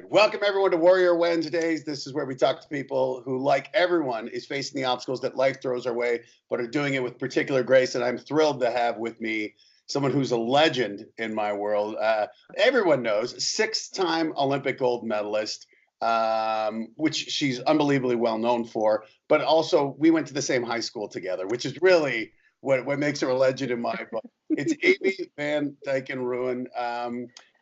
right. Welcome everyone to Warrior Wednesdays. This is where we talk to people who, like everyone, is facing the obstacles that life throws our way, but are doing it with particular grace. And I'm thrilled to have with me someone who's a legend in my world. Everyone knows, six-time Olympic gold medalist, which she's unbelievably well known for. But also, we went to the same high school together, which is really what makes her a legend in my book. It's Amy Van Dyken-Rouen.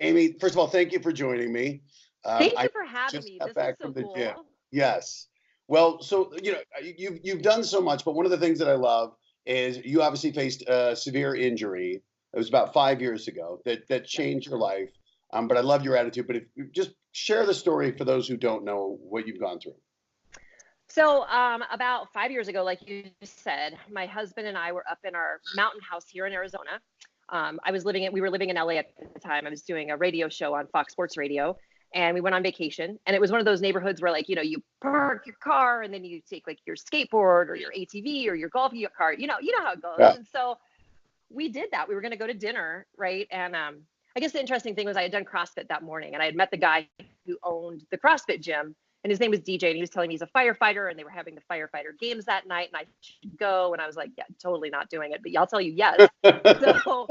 Amy, first of all, thank you for joining me. Thank you for having me. Got This is back so from the cool. gym. Yes. Well, so you've done so much, but one of the things that I love is you obviously faced a severe injury. It was about 5 years ago that changed your life. But I love your attitude. But if you just share the story for those who don't know what you've gone through. So about 5 years ago, like you said, my husband and I were up in our mountain house here in Arizona. We were living in LA at the time. I was doing a radio show on Fox Sports Radio, and we went on vacation. And it was one of those neighborhoods where, like, you park your car and then you take like your skateboard or your ATV or your golf cart. You know how it goes. Yeah. And so we did that. We were going to go to dinner, right? And I guess the interesting thing was I had done CrossFit that morning, and I had met the guy who owned the CrossFit gym. And his name was DJ, and he was telling me he's a firefighter, and they were having the firefighter games that night, and I should go. And I was like, yeah, totally not doing it, but I'll tell you yes. So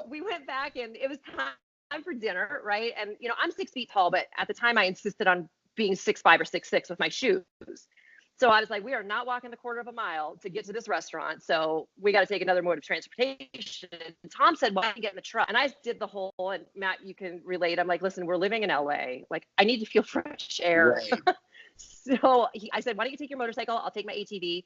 we went back, and it was time for dinner, right? And, I'm 6 feet tall, but at the time I insisted on being 6'5" or 6'6" with my shoes. So I was like, we are not walking the quarter of a mile to get to this restaurant. So we got to take another mode of transportation. And Tom said, why don't you get in the truck? And I did the whole, and Matt, you can relate. I'm like, listen, we're living in LA. Like, I need to feel fresh air. Right. So I said, why don't you take your motorcycle? I'll take my ATV.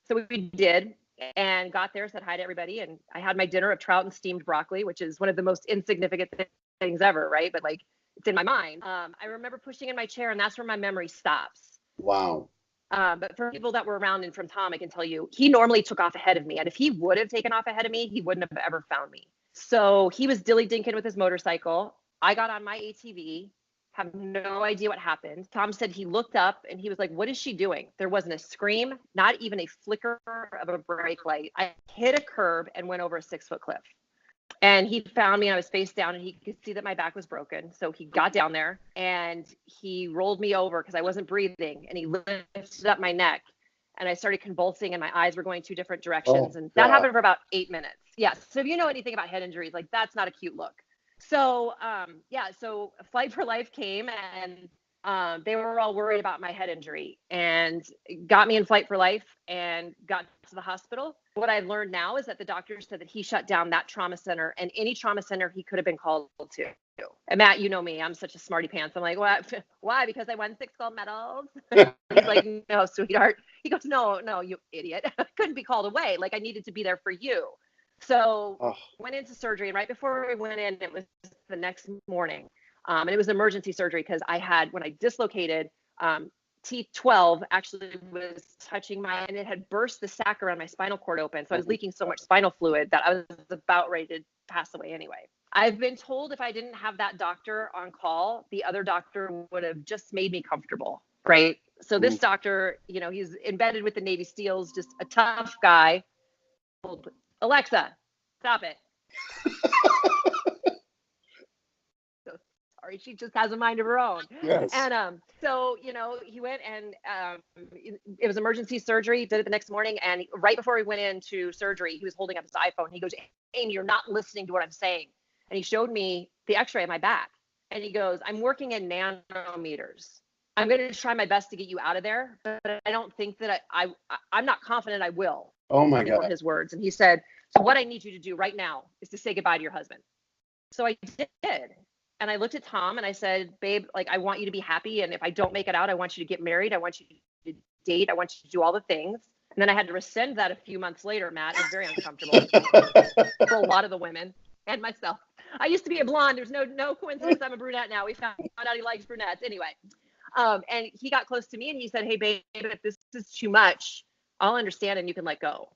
So we did, and got there, said hi to everybody. And I had my dinner of trout and steamed broccoli, which is one of the most insignificant things ever, right? But like, it's in my mind. I remember pushing in my chair, and that's where my memory stops. Wow. But for people that were around and from Tom, I can tell you, he normally took off ahead of me. And if he would have taken off ahead of me, he wouldn't have ever found me. So he was dilly-dinking with his motorcycle. I got on my ATV, have no idea what happened. Tom said he looked up and he was like, what is she doing? There wasn't a scream, not even a flicker of a brake light. I hit a curb and went over a 6-foot cliff. And he found me, and I was face down, and he could see that my back was broken. So he got down there and he rolled me over because I wasn't breathing, and he lifted up my neck, and I started convulsing, and my eyes were going 2 different directions. And that happened for about 8 minutes. Yes. So if you know anything about head injuries, like, that's not a cute look. So, so Flight for Life came, and they were all worried about my head injury and got me in Flight for Life and got to the hospital. What I've learned now is that the doctor said that he shut down that trauma center and any trauma center he could have been called to. And Matt, you know me, I'm such a smarty pants. I'm like, what? Why? Because I won 6 gold medals? He's like, no, sweetheart. He goes, no, you idiot. I couldn't be called away. Like, I needed to be there for you. So went into surgery, and right before we went in, it was the next morning. And it was emergency surgery because I had, when I dislocated, T12 actually was touching and it had burst the sac around my spinal cord open. So I was leaking so much spinal fluid that I was about ready to pass away anyway. I've been told if I didn't have that doctor on call, the other doctor would have just made me comfortable, right? So this doctor, he's embedded with the Navy SEALs, just a tough guy. Alexa, stop it. Sorry, she just has a mind of her own. Yes. And so, he went, and it was emergency surgery, did it the next morning. And right before he went into surgery, he was holding up his iPhone. He goes, Amy, you're not listening to what I'm saying. And he showed me the x-ray of my back. And he goes, I'm working in nanometers. I'm going to try my best to get you out of there, but I don't think that I'm not confident I will. Oh my God. Were his words. And he said, so what I need you to do right now is to say goodbye to your husband. So I did. And I looked at Tom and I said, babe, like, I want you to be happy. And if I don't make it out, I want you to get married. I want you to date. I want you to do all the things. And then I had to rescind that a few months later, Matt. It was very uncomfortable for a lot of the women and myself. I used to be a blonde. There's no coincidence I'm a brunette now. We found out he likes brunettes. Anyway, and he got close to me and he said, hey, babe, if this is too much, I'll understand and you can let go.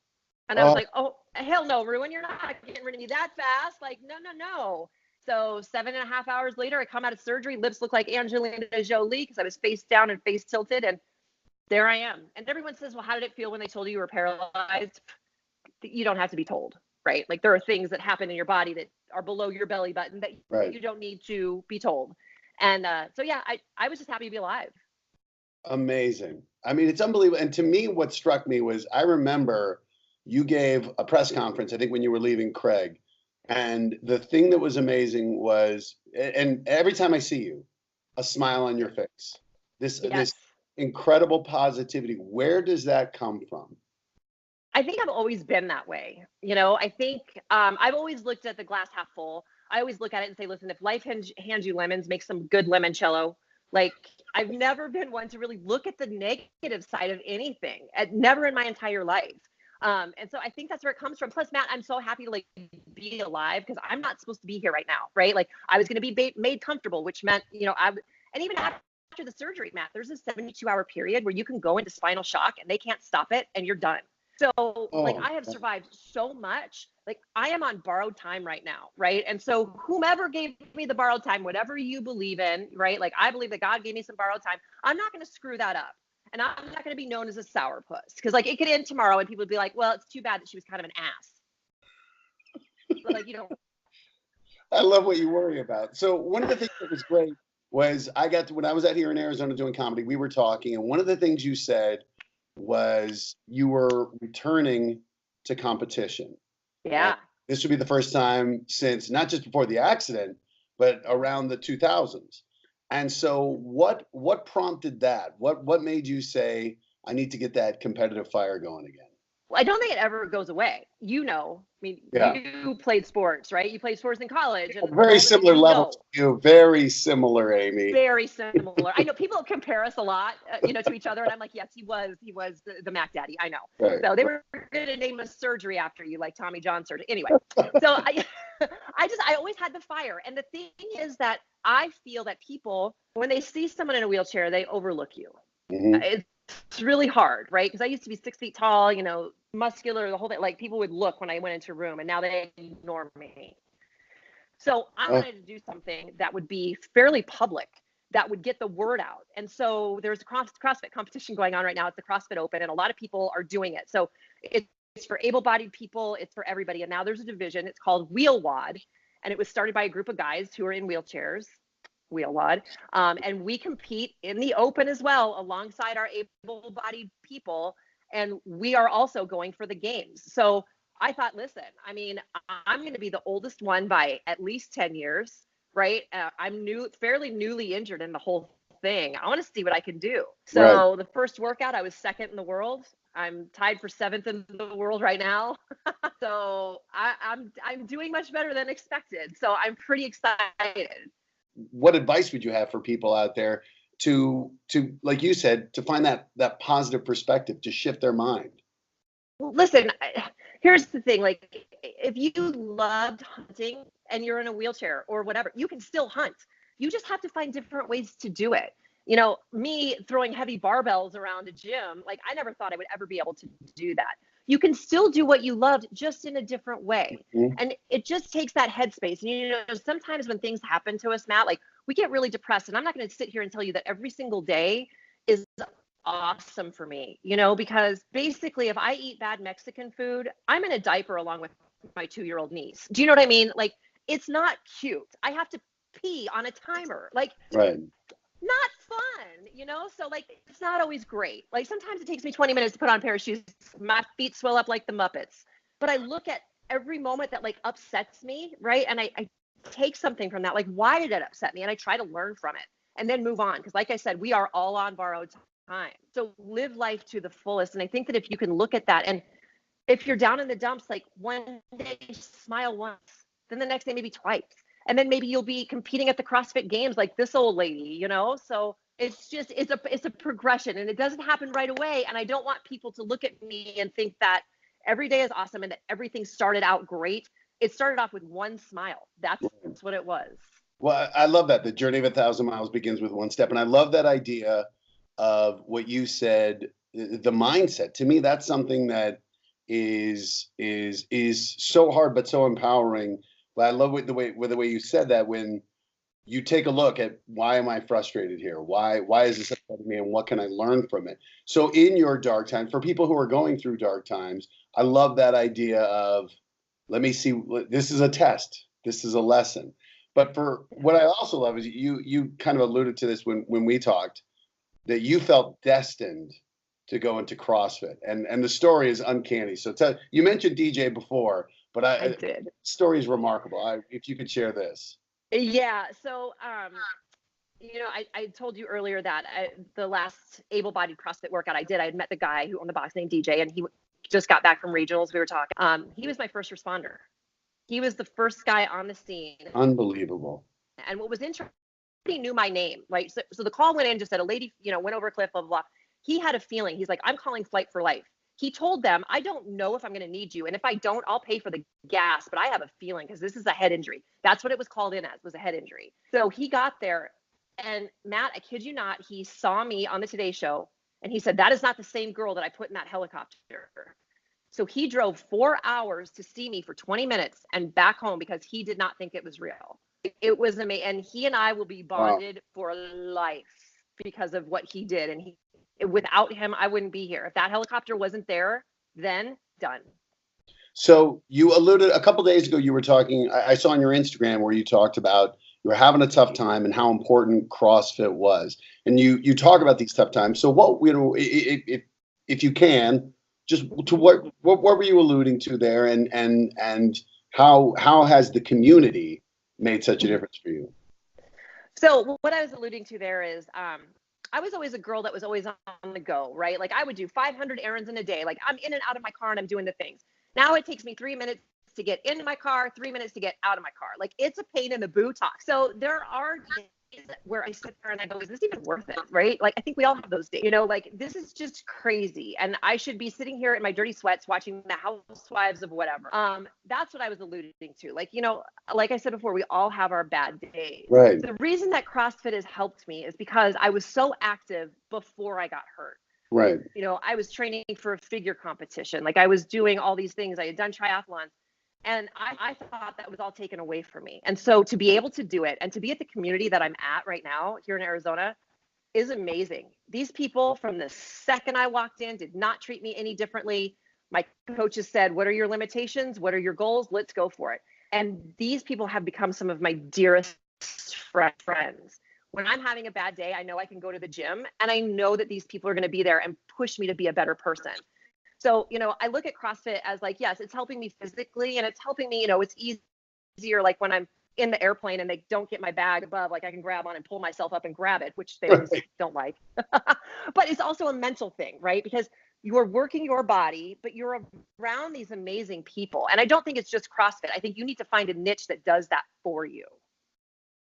And I was like, oh, hell no, Ruin. You're not getting rid of me that fast. Like, no. So 7.5 hours later, I come out of surgery. Lips look like Angelina Jolie because I was face down and face tilted. And there I am. And everyone says, well, how did it feel when they told you were paralyzed? You don't have to be told, right? Like, there are things that happen in your body that are below your belly button that you don't need to be told. And so, yeah, I was just happy to be alive. Amazing. I mean, it's unbelievable. And to me, what struck me was I remember you gave a press conference, I think when you were leaving Craig. And the thing that was amazing was, and every time I see you, a smile on your face. This Yes. incredible positivity. Where does that come from? I think I've always been that way. I think I've always looked at the glass half full. I always look at it and say, listen, if life hands you lemons, make some good limoncello. Like, I've never been one to really look at the negative side of anything, never in my entire life. And so I think that's where it comes from. Plus, Matt, I'm so happy to like be alive because I'm not supposed to be here right now, right? Like, I was going to be made comfortable, which meant, and even after the surgery, Matt, there's a 72-hour period where you can go into spinal shock and they can't stop it and you're done. So like I have survived so much. Like I am on borrowed time right now, right? And so whomever gave me the borrowed time, whatever you believe in, right? Like I believe that God gave me some borrowed time. I'm not going to screw that up. And I'm not going to be known as a sourpuss because like it could end tomorrow and people would be like, well, it's too bad that she was kind of an ass. But like, I love what you worry about. So one of the things that was great was when I was out here in Arizona doing comedy, we were talking, and one of the things you said was you were returning to competition. Yeah. And this would be the first time since not just before the accident, but around the 2000s. And so what prompted that? What made you say, I need to get that competitive fire going again? Well, I don't think it ever goes away. I mean, Yeah. You played sports, right? You played sports in college. And very similar level to you. Very similar, Amy. Very similar. I know people compare us a lot, to each other. And I'm like, yes, he was the Mac Daddy. I know. Right. So they were going to name a surgery after you, like Tommy John surgery. Anyway, so I always had the fire. And the thing is that I feel that people, when they see someone in a wheelchair, they overlook you. Mm-hmm. It's really hard, right? Because I used to be 6 feet tall, muscular, the whole thing. Like people would look when I went into a room, and now they ignore me. So I wanted to do something that would be fairly public, that would get the word out. And so there's a CrossFit competition going on right now. It's the CrossFit Open, and a lot of people are doing it. So it's for able-bodied people. It's for everybody. And now there's a division. It's called Wheel WOD, and it was started by a group of guys who are in wheelchairs. Wheel WOD. And we compete in the open as well alongside our able-bodied people. And we are also going for the games. So I thought, listen, I mean, I'm going to be the oldest one by at least 10 years, right? I'm fairly newly injured in the whole thing. I want to see what I can do. So The first workout, I was second in the world. I'm tied for 7th in the world right now. So I'm doing much better than expected. So I'm pretty excited. What advice would you have for people out there to like you said, to find that positive perspective, to shift their mind? Well, listen, here's the thing. Like, if you loved hunting and you're in a wheelchair or whatever, you can still hunt. You just have to find different ways to do it. Me throwing heavy barbells around a gym, like I never thought I would ever be able to do that. You can still do what you loved, just in a different way. Mm-hmm. And it just takes that headspace. And, sometimes when things happen to us, Matt, like we get really depressed. And I'm not going to sit here and tell you that every single day is awesome for me, because basically if I eat bad Mexican food, I'm in a diaper along with my 2-year-old niece. Do you know what I mean? Like, it's not cute. I have to pee on a timer. Like, right. Not fun, so like it's not always great. Like sometimes it takes me 20 minutes to put on a pair of shoes. My feet swell up like the Muppets. But I look at every moment that like upsets me, right? And I take something from that. Like, why did it upset me? And I try to learn from it and then move on. Because like I said, we are all on borrowed time. So live life to the fullest. And I think that if you can look at that, and if you're down in the dumps, like one day smile once, then the next day maybe twice. And then maybe you'll be competing at the CrossFit Games like this old lady, So it's a progression, and it doesn't happen right away. And I don't want people to look at me and think that every day is awesome and that everything started out great. It started off with one smile. That's what it was. Well, I love that. The journey of 1,000 miles begins with one step. And I love that idea of what you said, the mindset. To me, that's something that is so hard, but so empowering. But I love the way you said that, when you take a look at, why am I frustrated here? Why is this upsetting me, and what can I learn from it? So in your dark time, for people who are going through dark times, I love that idea of, let me see, this is a test. This is a lesson. But for what I also love is you kind of alluded to this when we talked, that you felt destined to go into CrossFit, and the story is uncanny. So you mentioned DJ before, but I did. story is remarkable. If you could share this. Yeah. So, I told you earlier that the last able-bodied CrossFit workout I did, I had met the guy who owned the box named DJ, and he just got back from regionals. We were talking. He was my first responder. He was the first guy on the scene. Unbelievable. And what was interesting, he knew my name, right? So the call went in, just said a lady, went over a cliff, blah, blah, blah. He had a feeling. He's like, I'm calling Flight for Life. He told them, I don't know if I'm going to need you. And if I don't, I'll pay for the gas. But I have a feeling because this is a head injury. That's what it was called in as, was a head injury. So he got there. And Matt, I kid you not, he saw me on the Today Show. And he said, that is not the same girl that I put in that helicopter. So he drove 4 hours to see me for 20 minutes and back home because he did not think it was real. It was amazing. And he and I will be bonded for life because of what he did. And without him, I wouldn't be here. If that helicopter wasn't there, then done. So you alluded a couple days ago, you were talking, I saw on your Instagram where you talked about you were having a tough time and how important CrossFit was. And you talk about these tough times. So what, if you can, just to what were you alluding to there, and how has the community made such a difference for you? So what I was alluding to there is, I was always a girl that was always on the go, right? Like I would do 500 errands in a day. Like I'm in and out of my car and I'm doing the things. Now it takes me 3 minutes to get into my car, 3 minutes to get out of my car. Like it's a pain in the bootock. So there are days where I sit there and I go, is this even worth it? Right? Like I think we all have those days, like this is just crazy. And I should be sitting here in my dirty sweats watching the housewives of whatever. That's what I was alluding to. Like, like I said before, we all have our bad days. Right. The reason that CrossFit has helped me is because I was so active before I got hurt. Right. I was training for a figure competition. Like I was doing all these things. I had done triathlons. And I thought that was all taken away from me. And so to be able to do it and to be at the community that I'm at right now here in Arizona is amazing. These people from the second I walked in did not treat me any differently. My coaches said, what are your limitations? What are your goals? Let's go for it. And these people have become some of my dearest friends. When I'm having a bad day, I know I can go to the gym and I know that these people are going to be there and push me to be a better person. So, I look at CrossFit as like, yes, it's helping me physically and it's helping me, it's easier. Like when I'm in the airplane and they don't get my bag above, like I can grab on and pull myself up and grab it, which they don't like. But it's also a mental thing, right? Because you're working your body, but you're around these amazing people. And I don't think it's just CrossFit. I think you need to find a niche that does that for you.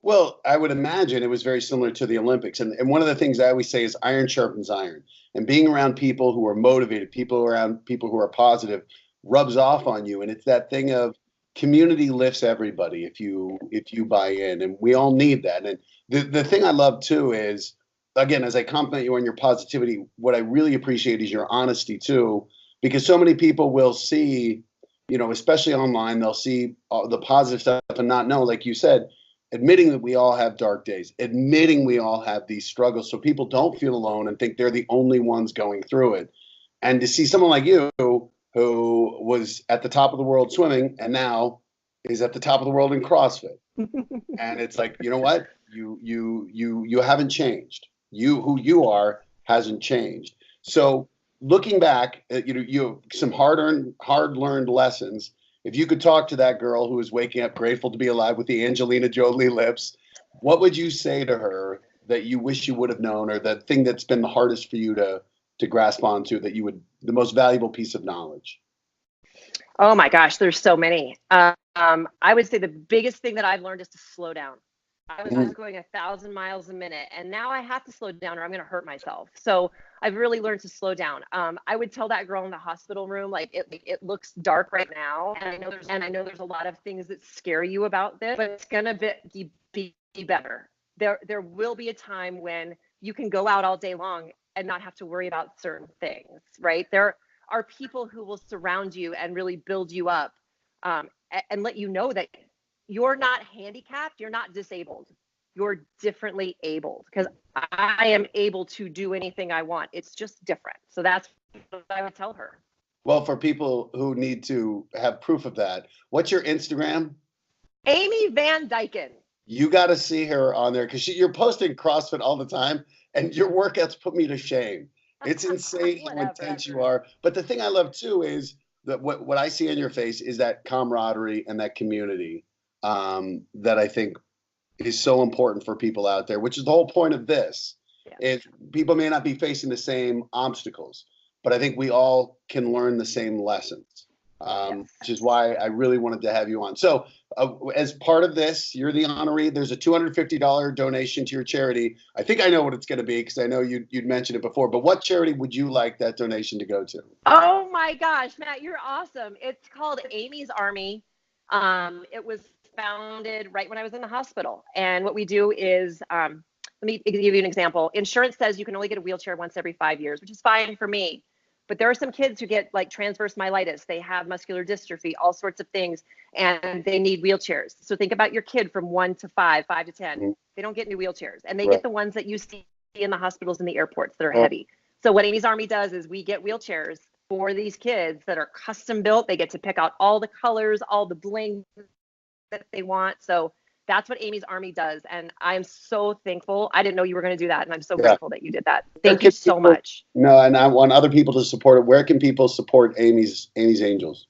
Well, I would imagine it was very similar to the Olympics. And one of the things I always say is iron sharpens iron. And being around people who are motivated, around people who are positive, rubs off on you. And it's that thing of community lifts everybody if you buy in. And we all need that. And the thing I love, too, is, again, as I compliment you on your positivity, what I really appreciate is your honesty, too, because so many people will see, especially online, they'll see the positive stuff and not know, like you said, admitting that we all have dark days, admitting we all have these struggles so people don't feel alone and think they're the only ones going through it. And to see someone like you who was at the top of the world swimming and now is at the top of the world in CrossFit. And it's like, you know what? You haven't changed. Who you are hasn't changed. So looking back, you have some hard-learned lessons. If you could talk to that girl who is waking up grateful to be alive with the Angelina Jolie lips, what would you say to her that you wish you would have known, or the thing that's been the hardest for you to grasp onto, the most valuable piece of knowledge? Oh my gosh, there's so many. I would say the biggest thing that I've learned is to slow down. I was going 1,000 miles a minute, and now I have to slow down or I'm going to hurt myself. So I've really learned to slow down. I would tell that girl in the hospital room, like it looks dark right now, and I know there's a lot of things that scare you about this, but it's going to be better. There will be a time when you can go out all day long and not have to worry about certain things, right? There are people who will surround you and really build you up, and let you know that you're not handicapped, you're not disabled, you're differently abled, because I am able to do anything I want. It's just different. So that's what I would tell her. Well, for people who need to have proof of that, what's your Instagram? Amy Van Dyken. You got to see her on there because you're posting CrossFit all the time, and your workouts put me to shame. It's insane how intense you are. But the thing I love too is that what I see in your face is that camaraderie and that community that I think is so important for people out there, which is the whole point of this. Yeah. Is people may not be facing the same obstacles, but I think we all can learn the same lessons, which is why I really wanted to have you on. So as part of this, you're the honoree. There's a $250 donation to your charity. I think I know what it's going to be because I know you'd mentioned it before, but what charity would you like that donation to go to? Oh my gosh, Matt, you're awesome. It's called Amy's Army. It was founded right when I was in the hospital. And what we do is, let me give you an example. Insurance says you can only get a wheelchair once every 5 years, which is fine for me. But there are some kids who get like transverse myelitis. They have muscular dystrophy, all sorts of things, and they need wheelchairs. So think about your kid from 1 to 5, 5 to 10. Mm-hmm. They don't get new wheelchairs, and they get the ones that you see in the hospitals and the airports that are heavy. So what Amy's Army does is we get wheelchairs for these kids that are custom built. They get to pick out all the colors, all the bling that they want. So that's what Amy's Army does. And I'm so thankful. I didn't know you were going to do that. And I'm so grateful that you did that. Thank you so much. No, and I want other people to support it. Where can people support Amy's Angels?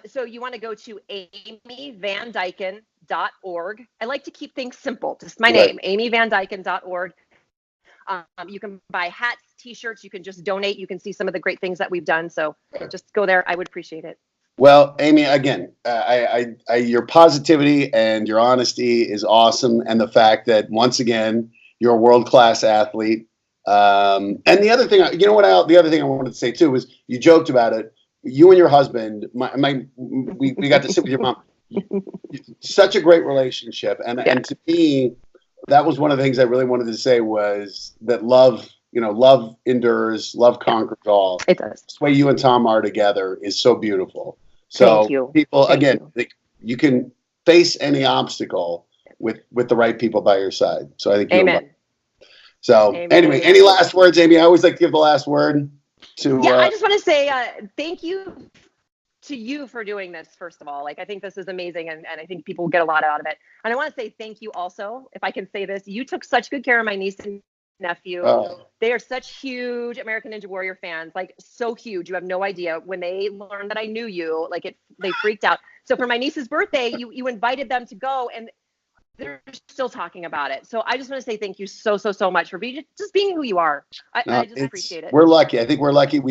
So you want to go to amyvandyken.org. I like to keep things simple. Just my name, amyvandyken.org. You can buy hats, t-shirts. You can just donate. You can see some of the great things that we've done. So just go there. I would appreciate it. Well, Amy, again, your positivity and your honesty is awesome. And the fact that, once again, you're a world-class athlete. And the other thing, the other thing I wanted to say, too, was you joked about it. You and your husband, we got to sit with your mom. Such a great relationship. And to me, that was one of the things I really wanted to say was that love endures, love conquers all. It does. The way you and Tom are together is so beautiful. So people, you can face any obstacle with the right people by your side. So I think Amen. Anyway, any last words, Amy? I always like to give the last word to. I just want to say thank you to you for doing this, first of all. Like, I think this is amazing, and I think people get a lot out of it. And I want to say thank you also, if I can say this. You took such good care of my niece and nephew. They are such huge American Ninja Warrior fans, like so huge. You have no idea. When they learned that I knew you, they freaked out. So for my niece's birthday, you invited them to go, and they're still talking about it. So I just want to say thank you so much for just being who you are. I just appreciate it. We're lucky. I think we're lucky.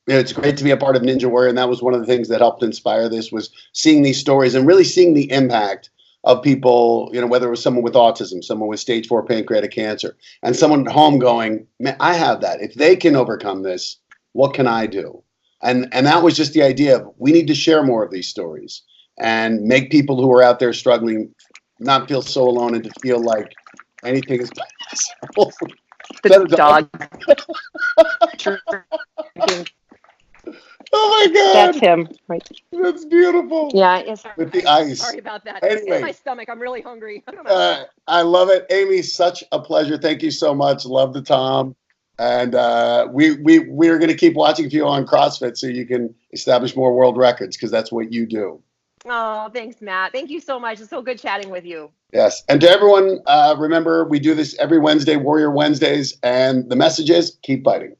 It's great to be a part of Ninja Warrior, and that was one of the things that helped inspire this, was seeing these stories and really seeing the impact of people, whether it was someone with autism, someone with stage 4 pancreatic cancer, and someone at home going, man, I have that. If they can overcome this, what can I do? And that was just the idea of, we need to share more of these stories and make people who are out there struggling not feel so alone and to feel like anything is possible. The dog. Oh my God. That's him. Right. That's beautiful. Yeah. Yes. With the ice. Sorry about that. Anyway, it's in my stomach. I'm really hungry. I love it. Amy, such a pleasure. Thank you so much. Love the Tom. And we're going to keep watching for you on CrossFit so you can establish more world records, because that's what you do. Oh, thanks, Matt. Thank you so much. It's so good chatting with you. Yes. And to everyone, remember, we do this every Wednesday, Warrior Wednesdays. And the message is, keep fighting.